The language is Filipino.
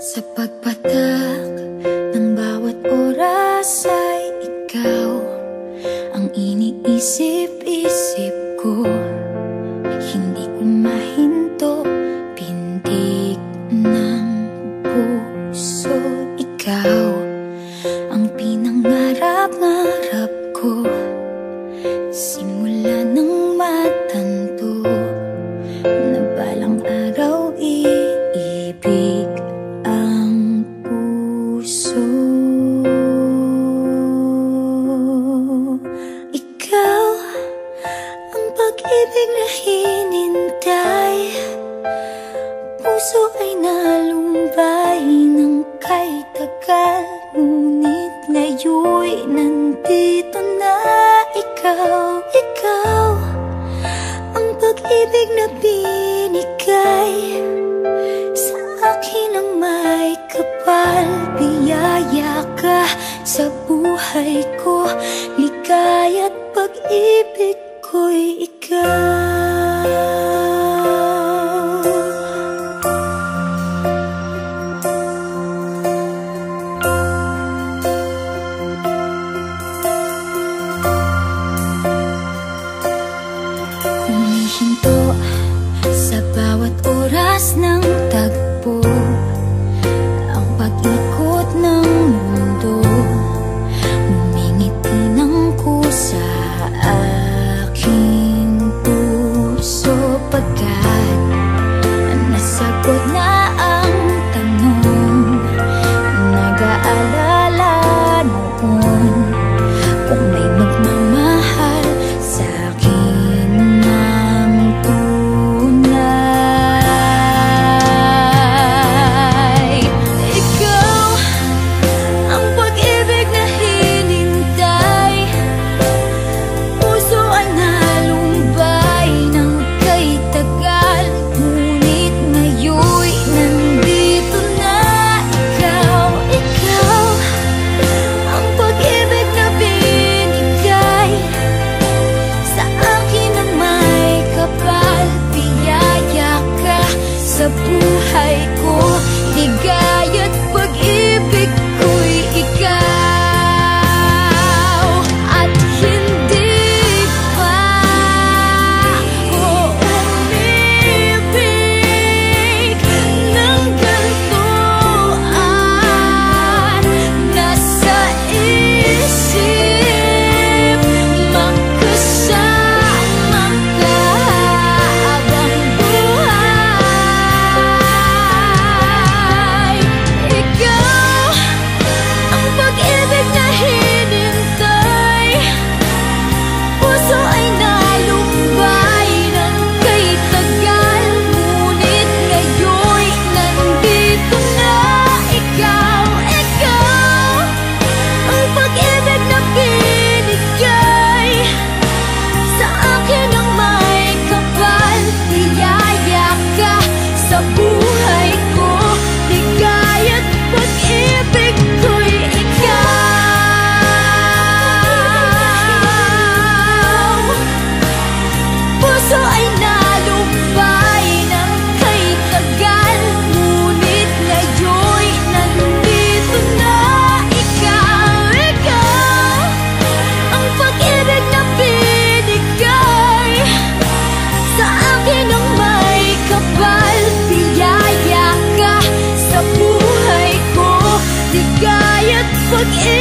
Sa pagpatak ng bawat oras ay ikaw ang iniisip-isip ko. Hindi ko mahinto, pintig ng puso. Ikaw ang pinangarap-ngarap ko, simula ng matanto na balang araw iibig ang puso. Ikaw ang pag-ibig na hinintay, puso ay nalumbay ng kay tagal, ngunit ngayon'y nandito na ikaw. Ikaw ang pag-ibig na binigay sa akin ang may kapal. Biyaya ka sa buhay ko, ligaya't pag-ibig ko'y ikaw. Humihinto sa bawat oras ng tagpo, ang pag-ikot ng mundo, ngumingiti ng kusa aking puso. Pagkat nasagot na ang tanong, nag-aalala noon kung may magmamahal sa akin ng tunay. Ikaw ang pag-ibig na hinintay, puso ay nalumbay ng kay tagal, ngunit ngayon'y nandito na ikaw. Ikaw ang pag-ibig na binigay sa akin ang may kapal. Biyaya ka sa buhay ko, ligaya't pag-ibig ko'y ikaw. At hindi pa ko umibig ng gantuan. Nasa isip magkasama ka habang buhay. Ikaw ang pag-ibig na hinintay, puso ay nalumbay ng kay tagal, ngunit ngayon'y nandito na ikaw. Ikaw ang pag-ibig na binigay sa akin ang may kapal. Biyaya ka sa buhay ko, ligaya't pag-ibig ko'y ikaw. Puso ay nalumbay ng kay tagal, ngunit ngayon'y nandito na ikaw. Ikaw ang pag-ibig na binigay sa akin ang may kapal. Biyaya ka sa buhay ko, ligaya't pag-ibig